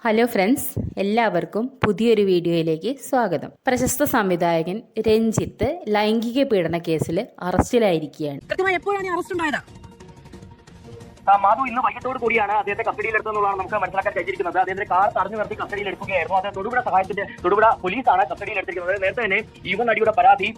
Hello friends, എല്ലാവർക്കും പുതിയൊരു വീഡിയോയിലേക്ക് സ്വാഗതം. പ്രശസ്ത സംവിധായകൻ രഞ്ജിത്ത് ലൈംഗിക പീഡന കേസിൽ അറസ്റ്റിലായിരിക്കുകയാണ്. എപ്പോഴാണ് അറസ്റ്റ് ഉണ്ടായത്? മാധു ഇന്ന് വൈകിട്ടോട് കൂടിയാണ് അദ്ദേഹത്തെ കസ്റ്റഡിയിലെടുത്തെന്നുള്ളതാണ് നമുക്ക് മനസ്സിലാക്കാൻ കഴിഞ്ഞിരിക്കുന്നത്. അദ്ദേഹത്തിന്റെ കാർ തടഞ്ഞു നിർത്തി കസ്റ്റഡിയിലെടുക്കുകയായിരുന്നു. അത് തൊടുപുഴ പോലീസാണ് കസ്റ്റഡിയിലെടുത്തിരിക്കുന്നത്. നേരത്തെ തന്നെ യുവനടിയുടെ പരാതി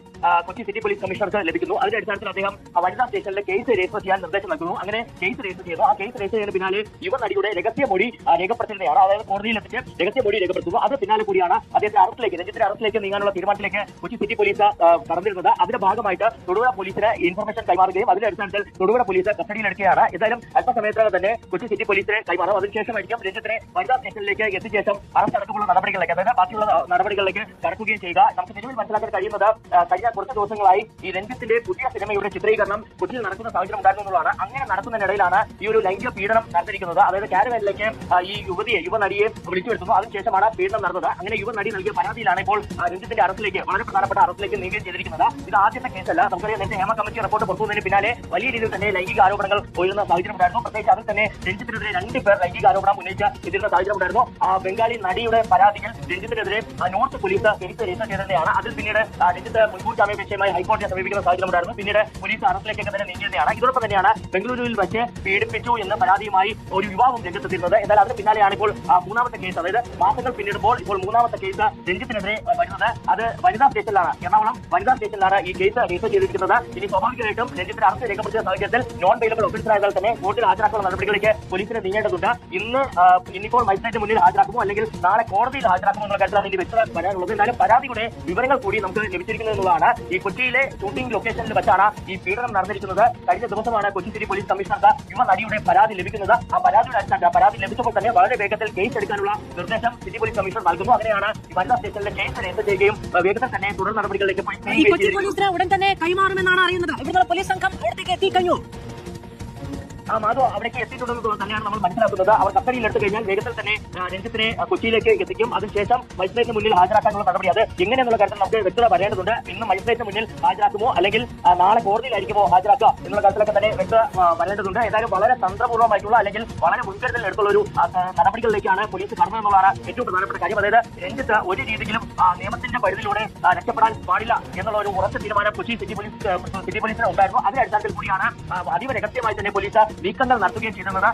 കൊച്ചി സിറ്റി പോലീസ് കമ്മീഷണർക്ക് ലഭിക്കുന്നു. അതിന്റെ അടിസ്ഥാനത്തിൽ അദ്ദേഹം വനിതാ സ്റ്റേഷനിലെ കേസ് രജിസ്റ്റർ ചെയ്യാൻ നിർദ്ദേശം നൽകുന്നു. അങ്ങനെ കേസ് രജിസ്റ്റർ ചെയ്തു. ആ കേസ് രജിസ്റ്റർ ചെയ്യുന്ന പിന്നാലെ യുവനടിയുടെ രഹസ്യമൊഴി രേഖപ്പെടുത്തുന്നതാണ്. അതായത് കോടതിയിലെത്തിച്ച് രഹസ്യമൊഴി രേഖപ്പെടുത്തുന്നു. അത് പിന്നാലെ കൂടിയാണ് അദ്ദേഹത്തെ രഞ്ജിത്തിന്റെ അറസ്റ്റിലേക്ക് നീങ്ങാനുള്ള തീരുമാനത്തിലേക്ക് കൊച്ചി സിറ്റി പോലീസ് കടന്നിരുന്നത്. അതിന്റെ ഭാഗമായിട്ട് തൊടുപുഴ പോലീസിന് ഇൻഫർമേഷൻ കൈമാറുകയും അതിന്റെ അടിസ്ഥാനത്തിൽ തൊടുപുഴ പോലീസ് കസ്റ്റഡിയിലെടുക്കുകയാണ്. ഏതായാലും അല്പസമയത്തിനകം തന്നെ കൊച്ചി സിറ്റി പോലീസിനെ കൈമാറും. അതിനുശേഷമായിരിക്കും രഞ്ജിത്തിനെ വനിതാ സ്റ്റേഷനിലേക്ക് എത്തിയ ശേഷം അറസ്റ്റ് അടക്കമുള്ള നടപടികളിലേക്ക്, അതായത് ബാക്കിയുള്ള നടപടികളിലേക്ക് കടക്കുകയും ചെയ്യുക. നമുക്ക് നിലവിൽ മനസ്സിലാക്കാൻ കഴിയുന്നത് കഴിഞ്ഞ കുറച്ച് ദിവസങ്ങളായി ഈ രഞ്ജിത്തിന്റെ പുതിയ സിനിമയുടെ ചിത്രീകരണം കൊച്ചിയിൽ നടക്കുന്ന സാഹചര്യം ഉണ്ടായിരുന്നു എന്നുള്ളതാണ്. അങ്ങനെ നടക്കുന്നതിനിടയിലാണ് ഈ ഒരു ലൈംഗിക പീഡനം നടന്നിരിക്കുന്നത്. അതായത് കാരവാനിലേക്ക് ഈ യുവനടിയെ വിളിച്ചു വരുത്തുന്നു. അതിനുശേഷമാണ് പീഡനം നടന്നത്. അങ്ങനെ യുവനടി നൽകിയ പരാതിയിലാണ് ഇപ്പോൾ രഞ്ജിത്തിന്റെ അറസ്റ്റിലേക്ക്, വളരെ പ്രധാനപ്പെട്ട അറസ്റ്റിലേക്ക് നീങ്ങുകയും ചെയ്തിരിക്കുന്നത്. ഇത് ആദ്യത്തെ കേസല്ല. നമുക്കറിയാം, നേരത്തെ ഹേമ കമ്മിറ്റി റിപ്പോർട്ട് പുറത്തുവന്നതിന് പിന്നാലെ വലിയ രീതിയിൽ തന്നെ ലൈംഗിക ആരോപണങ്ങൾ ഉയർന്ന സാഹചര്യം ഉണ്ടായിരുന്നു. പ്രത്യേകിച്ച് അതിൽ തന്നെ രഞ്ജിത്തിനെതിരെ 2 പേർ ലൈംഗിക ആരോപണം ഉന്നയിച്ചിരുന്ന സാഹചര്യം ഉണ്ടായിരുന്നു. ബംഗാളി നടിയുടെ പരാതിയിൽ രഞ്ജിത്തിനെതിരെ നോർത്ത് പോലീസ് കേസ് രജിസ്റ്റർ ചെയ്തതാണ്. അതിൽ പിന്നീട് രഞ്ജിത്ത് മുൻകൂർ ജാമ്യാപേക്ഷയുമായി ഹൈക്കോടതിയെ സമീപിക്കുന്ന സാഹചര്യം ഉണ്ടായിരുന്നു. പിന്നീട് പോലീസ് അറസ്റ്റിലേക്കൊക്കെ തന്നെ നീങ്ങിയതാണ്. ഇതോടൊപ്പം തന്നെയാണ് ബംഗളൂരുവിൽ വെച്ച് പീഡിപ്പിച്ചു എന്ന പരാതിയുമായി ഒരു യുവാവും രംഗത്തെത്തിയിരുന്നത്. എന്നാൽ അതിന് പിന്നാലെയാണ് ഇപ്പോൾ മൂന്നാമത്തെ കേസ്, അതായത് മാസങ്ങൾ പിന്നിടുമ്പോൾ ഇപ്പോൾ മൂന്നാമത്തെ കേസ് രഞ്ജിത്തിനെതിരെ വരുന്നത്. അത് വനിതാ സ്റ്റേഷനിലാണ്, എറണാകുളം വനിതാ സ്റ്റേഷനിലാണ് ഈ കേസ് രജിസ്റ്റർ ചെയ്തിരിക്കുന്നത്. ഇനി സ്വാഭാവികമായിട്ടും രഞ്ജിത്തിന്റെ അറസ്റ്റ് രേഖപ്പെടുത്തിയ സാഹചര്യത്തിൽ നോൺ ബെയിലബിൾ ഒഫൻസറായതിനാൽ തന്നെ കോടതിയിൽ ഹാജരാക്കുന്ന നടപടികളിലേക്ക് പോലീസിന് നീങ്ങേണ്ടതുണ്ട്. ഇന്നിപ്പോൾ മജിസ്ട്രേറ്റ് മുന്നിൽ ഹാജരാക്കുമോ അല്ലെങ്കിൽ നാളെ കോടതിയിൽ ഹാജരാക്കുമോ എന്നുള്ള കാര്യത്തിലാണ് ഇനി വ്യക്തത വരാനുള്ളത്. എന്നാലും പരാതിയുടെ വിവരങ്ങൾ കൂടി നമുക്ക് ലഭിച്ചിരിക്കുന്നത് എന്നുള്ളതാണ്. ഈ കൊച്ചിയിലെ ഷൂട്ടിംഗ് ലൊക്കേഷനിൽ വെച്ചാണ് ഈ പീഡനം നടന്നിരിക്കുന്നത്. കഴിഞ്ഞ ദിവസമാണ് കൊച്ചി സിറ്റി പോലീസ് കമ്മീഷണർക്ക് യുവനടിയുടെ പരാതി ലഭിക്കുന്നത്. ആ പരാതിയുടെ അടിസ്ഥാനത്തിൽ പരാതി ലഭിച്ചപ്പോൾ തന്നെ വളരെ വേഗത്തിൽ കേസ് എടുക്കാനുള്ള നിർദ്ദേശം സിറ്റി പോലീസ് കമ്മീഷണർ നൽകുന്നു. അങ്ങനെയാണ് ഈ വനിതാ സ്റ്റേഷനിലെ കേസ് രജിസ്റ്റർ ചെയ്യുകയും വേഗത്തിൽ തന്നെ തുടർ നടപടികളിലേക്ക് പോയി ഉടൻ തന്നെ കൈമാറുമെന്നാണ് അറിയുന്നത്. ഇവിടുത്തെ പോലീസ് സംഘം അവിടത്തേക്ക് എത്തിക്കഴിഞ്ഞു. മാധു അവിടേക്ക് എത്തിയിട്ടുണ്ടെന്ന് തന്നെയാണ് നമ്മൾ മനസ്സിലാക്കുന്നത്. അവർ കസ്റ്റഡിയിൽ എടുത്തു കഴിഞ്ഞാൽ വേഗത്തിൽ തന്നെ രഞ്ജിത്തിനെ കൊച്ചിയിലേക്ക് എത്തിക്കും. അതിനുശേഷം മജിസ്ട്രേറ്റിന് മുന്നിൽ ഹാജരാക്കാനുള്ള നടപടി, അത് എങ്ങനെയെന്നുള്ള കാര്യത്തിൽ നമുക്ക് വ്യക്തത വരേണ്ടതുണ്ട്. ഇന്ന് മജിസ്ട്രേറ്റിന് മുന്നിൽ ഹാജരാക്കുമോ അല്ലെങ്കിൽ നാളെ കോടതിയിലായിരിക്കുമോ ഹാജരാക്കുക എന്നുള്ള കാര്യത്തിലൊക്കെ തന്നെ വ്യക്തത വരേണ്ടതുണ്ട്. ഏതായാലും വളരെ തന്ത്രപൂർവ്വമായിട്ടുള്ള അല്ലെങ്കിൽ വളരെ മുൻകരുതൽ എടുത്തുള്ള ഒരു നടപടികളിലേക്കാണ് പോലീസ് കടന്നതെന്നുള്ളതാണ് ഏറ്റവും പ്രധാനപ്പെട്ട കാര്യം. അതായത് രഞ്ജിത്ത് ഒരു രീതിയിലും നിയമത്തിന്റെ പരിധിയിലൂടെ രക്ഷപ്പെടാൻ പാടില്ല എന്നുള്ള ഒരു ഉറച്ച തീരുമാനം കൊച്ചി സിറ്റി പോലീസിന് ഉണ്ടായിരുന്നു. അതിന്റെ അടിസ്ഥാനത്തിൽ കൂടിയാണ് അതീവ രഹസ്യമായി തന്നെ പോലീസ് നീക്കങ്ങൾ നടത്തുകയും ചെയ്തിരുന്നത്.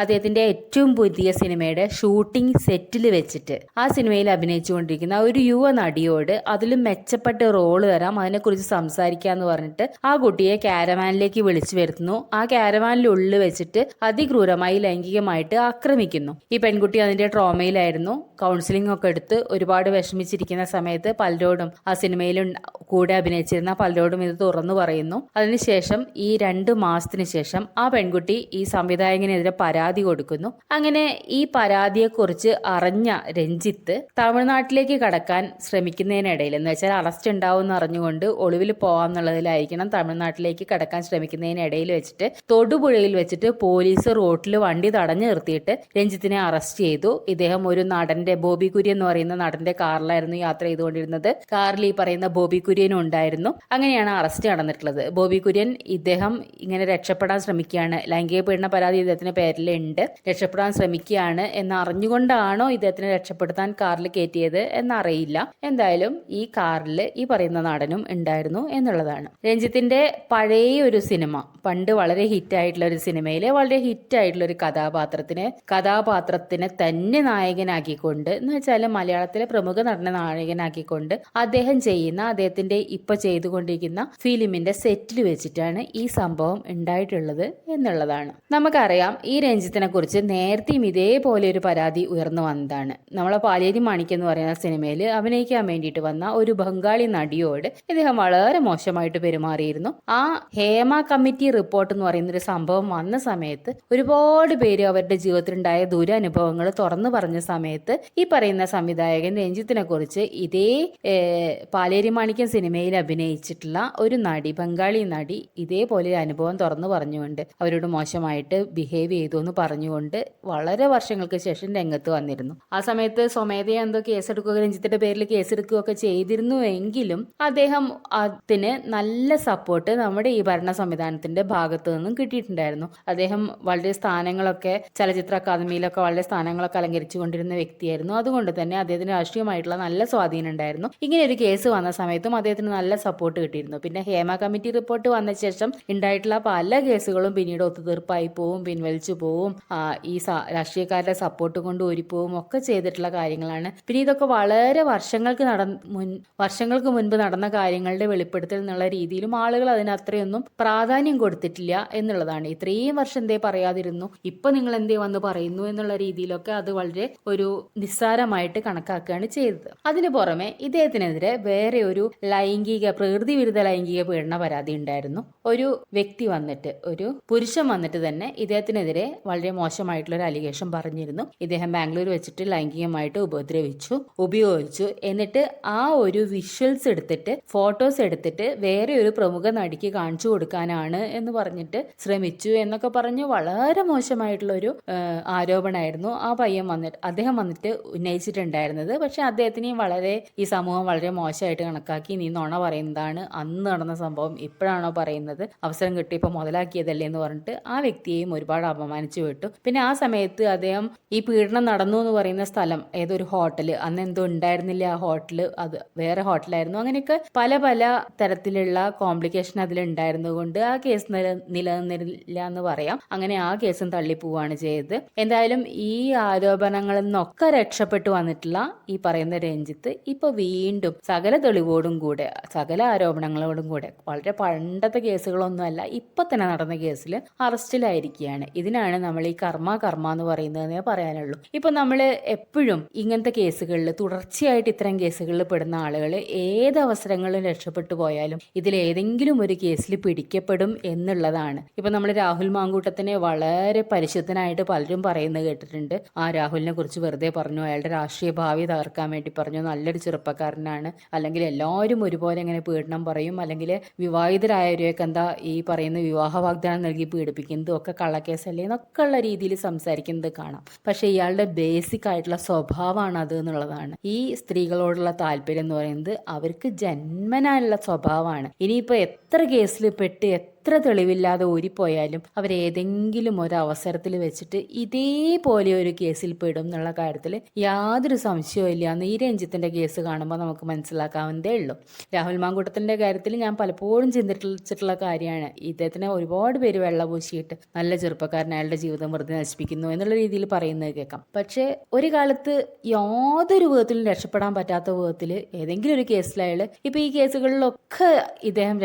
അദ്ദേഹത്തിന്റെ ഏറ്റവും പുതിയ സിനിമയുടെ ഷൂട്ടിംഗ് സെറ്റിൽ വെച്ചിട്ട് ആ സിനിമയിൽ അഭിനയിച്ചുകൊണ്ടിരിക്കുന്ന ഒരു യുവ നടിയോട് അതിലും മെച്ചപ്പെട്ട റോള് തരാം, അതിനെക്കുറിച്ച് സംസാരിക്കാന്ന് പറഞ്ഞിട്ട് ആ കുട്ടിയെ കാരവാനിലേക്ക് വിളിച്ചു വരുത്തുന്നു. ആ കാരവാനിലുള്ളിൽ വെച്ചിട്ട് അതിക്രൂരമായി ലൈംഗികമായിട്ട് ആക്രമിക്കുന്നു. ഈ പെൺകുട്ടി അതിന്റെ ട്രോമയിലായിരുന്നു. കൗൺസിലിംഗ് ഒക്കെ എടുത്ത് ഒരുപാട് വിഷമിച്ചിരിക്കുന്ന സമയത്ത് പലരോടും, ആ സിനിമയിൽ കൂടെ അഭിനയിച്ചിരുന്ന പലരോടും ഇത് തുറന്നു പറയുന്നു. അതിനുശേഷം ഈ 2 മാസത്തിന് ശേഷം ആ പെൺകുട്ടി ഈ സംവിധായകനെതിരെ പരാതി കൊടുക്കുന്നു. അങ്ങനെ ഈ പരാതിയെക്കുറിച്ച് അറിഞ്ഞ രഞ്ജിത്ത് തമിഴ്നാട്ടിലേക്ക് കടക്കാൻ ശ്രമിക്കുന്നതിനിടയിൽ, എന്ന് വെച്ചാൽ അറസ്റ്റ് ഉണ്ടാവുമെന്ന് അറിഞ്ഞുകൊണ്ട് ഒളിവിൽ പോകാമെന്നുള്ളതിലായിരിക്കണം തമിഴ്നാട്ടിലേക്ക് കടക്കാൻ ശ്രമിക്കുന്നതിനിടയിൽ വെച്ചിട്ട് തൊടുപുഴയിൽ വെച്ചിട്ട് പോലീസ് റോട്ടിൽ വണ്ടി തടഞ്ഞു നിർത്തിയിട്ട് രഞ്ജിത്തിനെ അറസ്റ്റ് ചെയ്തു. ഇദ്ദേഹം ഒരു നടന്റെ, ബോബി കുര്യൻ എന്ന് പറയുന്ന നടന്റെ കാറിലായിരുന്നു യാത്ര ചെയ്തുകൊണ്ടിരുന്നത്. കാറിൽ ഈ പറയുന്ന ബോബി കുര്യനും ഉണ്ടായിരുന്നു. അങ്ങനെയാണ് അറസ്റ്റ് നടന്നിട്ടുള്ളത്. ബോബി കുര്യൻ ഇദ്ദേഹം ഇങ്ങനെ രക്ഷപ്പെടാൻ ശ്രമിക്കുകയാണ്, ലൈംഗിക പീഡന പരാതി ഇദ്ദേഹത്തിന്റെ പേരിലുണ്ട്, രക്ഷപ്പെടാൻ ശ്രമിക്കുകയാണ് എന്ന് അറിഞ്ഞുകൊണ്ടാണോ ഇദ്ദേഹത്തിനെ രക്ഷപ്പെടുത്താൻ കാറിൽ കയറ്റിയത് എന്നറിയില്ല. എന്തായാലും ഈ കാറിൽ ഈ പറയുന്ന നടനും ഉണ്ടായിരുന്നു എന്നുള്ളതാണ്. രഞ്ജിത്തിന്റെ പഴയ ഒരു സിനിമ, പണ്ട് വളരെ ഹിറ്റായിട്ടുള്ള ഒരു സിനിമയിലെ വളരെ ഹിറ്റായിട്ടുള്ള ഒരു കഥാപാത്രത്തിനെ തന്നെ നായകനാക്കിക്കൊണ്ട്, എന്ന് വെച്ചാൽ മലയാളത്തിലെ പ്രമുഖ നടനെ നായകനാക്കിക്കൊണ്ട് അദ്ദേഹത്തിന്റെ ഇപ്പൊ ചെയ്തുകൊണ്ടിരിക്കുന്ന ഫിലിമിന്റെ സെറ്റിൽ വെച്ചിട്ടാണ് ഈ സംഭവം ഉണ്ടായിട്ടുള്ളത് എന്നുള്ളതാണ്. നമുക്കറിയാം, ഈ രഞ്ജിത്തിനെ കുറിച്ച് നേരത്തെയും ഇതേപോലെ ഒരു പരാതി ഉയർന്നു വന്നതാണ്. നമ്മളെ പാലേരി മാണിക്യം എന്ന് പറയുന്ന സിനിമയിൽ അഭിനയിക്കാൻ വേണ്ടിയിട്ട് വന്ന ഒരു ബംഗാളി നടിയോട് ഇദ്ദേഹം വളരെ മോശമായിട്ട് പെരുമാറിയിരുന്നു. ആ ഹേമ കമ്മിറ്റി റിപ്പോർട്ട് എന്ന് പറയുന്ന ഒരു സംഭവം വന്ന സമയത്ത് ഒരുപാട് പേര് അവരുടെ ജീവിതത്തിലുണ്ടായ ദുരനുഭവങ്ങൾ തുറന്നു പറഞ്ഞ സമയത്ത് ഈ പറയുന്ന സംവിധായകൻ രഞ്ജിത്തിനെ കുറിച്ച് ഇതേ പാലേരി മാണിക്യം സിനിമയിൽ അഭിനയിച്ചിട്ടുള്ള ഒരു നടി, ബംഗാളി നടി, ഇതേപോലെ അനുഭവം തുറന്നു പറഞ്ഞുകൊണ്ട് അവരോട് മോശമായിട്ട് ബിഹേവ് ചെയ്തു എന്ന് പറഞ്ഞുകൊണ്ട് വളരെ വർഷങ്ങൾക്ക് ശേഷം രംഗത്ത് വന്നിരുന്നു. ആ സമയത്ത് സ്വമേധയാ എന്തോ കേസെടുക്കുക, രഞ്ജിത്തിന്റെ പേരിൽ കേസെടുക്കുകയൊക്കെ ചെയ്തിരുന്നു എങ്കിലും അദ്ദേഹം അതിന് നല്ല സപ്പോർട്ട് നമ്മുടെ ഈ ഭരണ സംവിധാനത്തിന്റെ ഭാഗത്തു നിന്നും കിട്ടിയിട്ടുണ്ടായിരുന്നു. അദ്ദേഹം വളരെ സ്ഥാനങ്ങളൊക്കെ ചലച്ചിത്ര അക്കാദമിയിലൊക്കെ വളരെ സ്ഥാനങ്ങളൊക്കെ അലങ്കരിച്ചു കൊണ്ടിരുന്ന വ്യക്തിയായിരുന്നു. അതുകൊണ്ട് തന്നെ അദ്ദേഹത്തിന് രാഷ്ട്രീയമായിട്ടുള്ള നല്ല സ്വാധീനം ഉണ്ടായിരുന്നു. ഇങ്ങനെ ഒരു കേസ് വന്ന സമയത്തും അദ്ദേഹത്തിന് നല്ല സപ്പോർട്ട് കിട്ടിയിരുന്നു. പിന്നെ ഹേമ കമ്മിറ്റി റിപ്പോർട്ട് വന്ന ശേഷം ഉണ്ടായിട്ടുള്ള പല കേസുകളും പിന്നീട് ഒത്തുതീർപ്പായി പോവും, പിൻവലിച്ചു പോവും, ഈ രാഷ്ട്രീയക്കാരുടെ സപ്പോർട്ട് കൊണ്ട് ഊരിപ്പോവും ഒക്കെ ചെയ്തിട്ടുള്ള കാര്യങ്ങളാണ്. പിന്നെ ഇതൊക്കെ വളരെ വർഷങ്ങൾക്ക് മുൻപ് നടന്ന കാര്യങ്ങളുടെ വെളിപ്പെടുത്തൽ എന്നുള്ള രീതിയിലും ആളുകൾ അതിന് അത്രയൊന്നും പ്രാധാന്യം കൊടുത്തിട്ടില്ല എന്നുള്ളതാണ്. ഇത്രയും വർഷം എന്തേ പറയാതിരുന്നു, ഇപ്പൊ നിങ്ങൾ എന്തേ വന്ന് പറയുന്നു എന്നുള്ള രീതിയിലൊക്കെ അത് വളരെ ഒരു നിസ്സാരമായിട്ട് കണക്കാക്കുകയാണ് ചെയ്തത്. അതിനു പുറമെ ഇദ്ദേഹത്തിനെതിരെ വേറെ ഒരു പ്രകൃതി വിരുദ്ധ ലൈംഗിക പീഡന പരാതി ഉണ്ടായിരുന്നു. ഒരു വ്യക്തി വന്നിട്ട്, ഒരു പുരുഷൻ വന്നിട്ട് തന്നെ ഇദ്ദേഹത്തിനെതിരെ വളരെ മോശമായിട്ടുള്ള ഒരു അലിഗേഷൻ പറഞ്ഞിരുന്നു. ഇദ്ദേഹം ബാംഗ്ലൂർ വെച്ചിട്ട് ലൈംഗികമായിട്ട് ഉപയോഗിച്ചു. എന്നിട്ട് ആ ഒരു വിഷ്വൽസ് എടുത്തിട്ട്, ഫോട്ടോസ് എടുത്തിട്ട് വേറെ ഒരു പ്രമുഖ നടിക്ക് കാണിച്ചു കൊടുക്കാനാണ് എന്ന് പറഞ്ഞിട്ട് ശ്രമിച്ചു എന്നൊക്കെ പറഞ്ഞ് വളരെ മോശമായിട്ടുള്ള ഒരു ആരോപണമായിരുന്നു അദ്ദേഹം വന്നിട്ട് ഉന്നയിച്ചിട്ടുണ്ടായിരുന്നത്. പക്ഷെ അദ്ദേഹത്തിന് ഈ സമൂഹം വളരെ മോശമായിട്ട് കണക്കാക്കി, നീ നുണ പറയുന്നതാണ്, അന്ന് നടന്ന സംഭവം ഇപ്പോഴാണോ പറയുന്നത്, അവസരം കിട്ടിയപ്പോൾ മുതലാക്കിയതല്ലേ എന്ന് പറഞ്ഞിട്ട് ആ വ്യക്തിയെയും ഒരുപാട് അപമാനിച്ചു വിട്ടു. പിന്നെ ആ സമയത്ത് അദ്ദേഹം ഈ പീഡനം നടന്നു എന്ന് പറയുന്ന സ്ഥലം ഏതൊരു ഹോട്ടല്, അന്ന് എന്തോ ഉണ്ടായിരുന്നില്ല ആ ഹോട്ടല്, അത് വേറെ ഹോട്ടലായിരുന്നു. അങ്ങനെയൊക്കെ പല തരത്തിലുള്ള കോംപ്ലിക്കേഷൻ അതിലുണ്ടായിരുന്നതുകൊണ്ട് ആ കേസ് നിലനിന്നില്ല എന്ന് പറയാം. അങ്ങനെ ആ കേസും തള്ളിപ്പോവാണ് ചെയ്തത്. എന്തായാലും ഈ ആരോപണങ്ങളിൽ നിന്നൊക്കെ രക്ഷപ്പെട്ടു വന്നിട്ടുള്ള ഈ പറയുന്ന രഞ്ജിത്ത് ഇപ്പൊ വീണ്ടും സകല തെളിവോടും കൂടെ, സകല ആരോപണങ്ങളോടും കൂടെ, വളരെ പണ്ടത്തെ കേസുകളൊന്നുമല്ല, ഇപ്പൊ തന്നെ നടന്ന കേസിൽ അറസ്റ്റിലായിരിക്കുകയാണ്. ഇതിനാണ് നമ്മൾ ഈ കർമ്മ എന്ന് പറയുന്നതെന്നേ പറയാനുള്ളൂ. ഇപ്പൊ നമ്മൾ എപ്പോഴും ഇങ്ങനത്തെ കേസുകളിൽ, തുടർച്ചയായിട്ട് ഇത്തരം കേസുകളിൽ പെടുന്ന ആളുകൾ ഏത് അവസരങ്ങളിലും രക്ഷപ്പെട്ടു പോയാലും ഇതിലേതെങ്കിലും ഒരു കേസിൽ പിടിക്കപ്പെടും എന്നുള്ളതാണ്. ഇപ്പൊ നമ്മൾ രാഹുൽ മാങ്കൂട്ടത്തിനെ വളരെ പരിശുദ്ധനായിട്ട് പലരും പറയുന്നത് കേട്ടിട്ടുണ്ട്. ആ രാഹുലിനെ കുറിച്ച് വെറുതെ പറഞ്ഞു, അയാളുടെ രാഷ്ട്രീയ ഭാവി തകർക്കാൻ വേണ്ടി പറഞ്ഞു, നല്ലൊരു ചെറുപ്പക്കാരനാണ്, അല്ലെങ്കിൽ എല്ലാവരും ഒരുപോലെ ഇങ്ങനെ പീഡനം പറയും, അല്ലെങ്കിൽ വിവാഹിതരായവരെയൊക്കെ എന്താ ഈ പറയുന്ന വിവാഹ വാഗ്ദാനം നൽകി പീഡിപ്പിക്കുന്നതും ഒക്കെ കള്ളക്കേസല്ലേ എന്നൊക്കെ ഉള്ള രീതിയിൽ സംസാരിക്കുന്നത് കാണാം. പക്ഷെ ഇയാളുടെ ബേസിക് ആയിട്ടുള്ള സ്വഭാവമാണ് അത് എന്നുള്ളതാണ്. ഈ സ്ത്രീകളോടുള്ള താല്പര്യം എന്ന് പറയുന്നത് അവർക്ക് ജന്മനാലുള്ള സ്വഭാവമാണ്. ഇനിയിപ്പോ എത്ര കേസിൽ പെട്ട് എത്ര തെളിവില്ലാതെ ഊരിപ്പോയാലും അവരേതെങ്കിലും ഒരു അവസരത്തിൽ വെച്ചിട്ട് ഇതേപോലെ ഒരു കേസിൽ പെടും എന്നുള്ള കാര്യത്തിൽ യാതൊരു സംശയവും ഇല്ല എന്ന് ഈ രഞ്ജിത്തിന്റെ കേസ് കാണുമ്പോൾ നമുക്ക് മനസ്സിലാക്കാവുന്നതേ ഉള്ളൂ. രാഹുൽ മാങ്കൂട്ടത്തിന്റെ കാര്യത്തിൽ ഞാൻ പലപ്പോഴും ചിന്തിച്ചിട്ടുള്ള കാര്യമാണ്, ഇദ്ദേഹത്തിനെ ഒരുപാട് പേര് വെള്ളപൂശിയിട്ട് നല്ല ചെറുപ്പക്കാരൻ അയാളുടെ ജീവിതം വെറുതെ നശിപ്പിക്കുന്നു എന്നുള്ള രീതിയിൽ പറയുന്നത് കേൾക്കാം. പക്ഷെ ഒരു കാലത്ത് യാതൊരു വിധത്തിലും രക്ഷപ്പെടാൻ പറ്റാത്ത വിധത്തിൽ ഏതെങ്കിലും ഒരു കേസിലയാൾ, ഇപ്പൊ ഈ കേസുകളിലൊക്കെ ഇദ്ദേഹം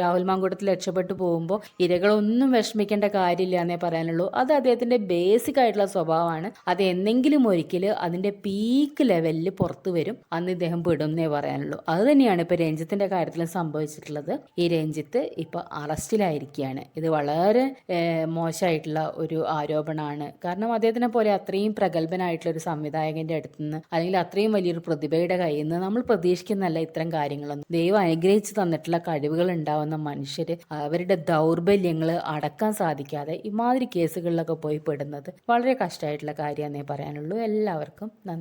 രാഹുൽ മാങ്കൂട്ടത്തിൽ രക്ഷപ്പെട്ടു പോകുമ്പോൾ ഇരകളൊന്നും വിഷമിക്കേണ്ട കാര്യമില്ല എന്നേ പറയാനുള്ളൂ. അത് അദ്ദേഹത്തിന്റെ ബേസിക് ആയിട്ടുള്ള സ്വഭാവമാണ്. അത് എന്തെങ്കിലും ഒരിക്കൽ അതിന്റെ പീക്ക് ലെവലിൽ പുറത്തു വരും, അന്ന് ഇദ്ദേഹം പെടും എന്നേ പറയാനുള്ളൂ. അത് തന്നെയാണ് ഇപ്പൊ രഞ്ജിത്തിന്റെ കാര്യത്തിൽ സംഭവിച്ചിട്ടുള്ളത്. ഈ രഞ്ജിത്ത് ഇപ്പൊ അറസ്റ്റിലായിരിക്കുകയാണ്. ഇത് വളരെ മോശമായിട്ടുള്ള ഒരു ആരോപണമാണ്. കാരണം അദ്ദേഹത്തിനെ പോലെ അത്രയും പ്രഗത്ഭനായിട്ടുള്ള ഒരു സംവിധായകന്റെ അടുത്ത് നിന്ന്, അല്ലെങ്കിൽ അത്രയും വലിയൊരു പ്രതിഭയുടെ കയ്യിൽ നിന്ന് നമ്മൾ പ്രതീക്ഷിക്കുന്നല്ല ഇത്തരം കാര്യങ്ങളൊന്നും. ദൈവം അനുഗ്രഹിച്ചു തന്നിട്ടുള്ള കഴിവുകൾ ഉണ്ടാവുന്ന മനുഷ്യര് അവരുടെ ദൗർബല്യങ്ങൾ അടക്കാൻ സാധിക്കാതെ ഇമാതിരി കേസുകളിലൊക്കെ പോയി പെടുന്നത് വളരെ കഷ്ടമായിട്ടുള്ള കാര്യമെന്നേ പറയാനുള്ളൂ. എല്ലാവർക്കും നന്ദി.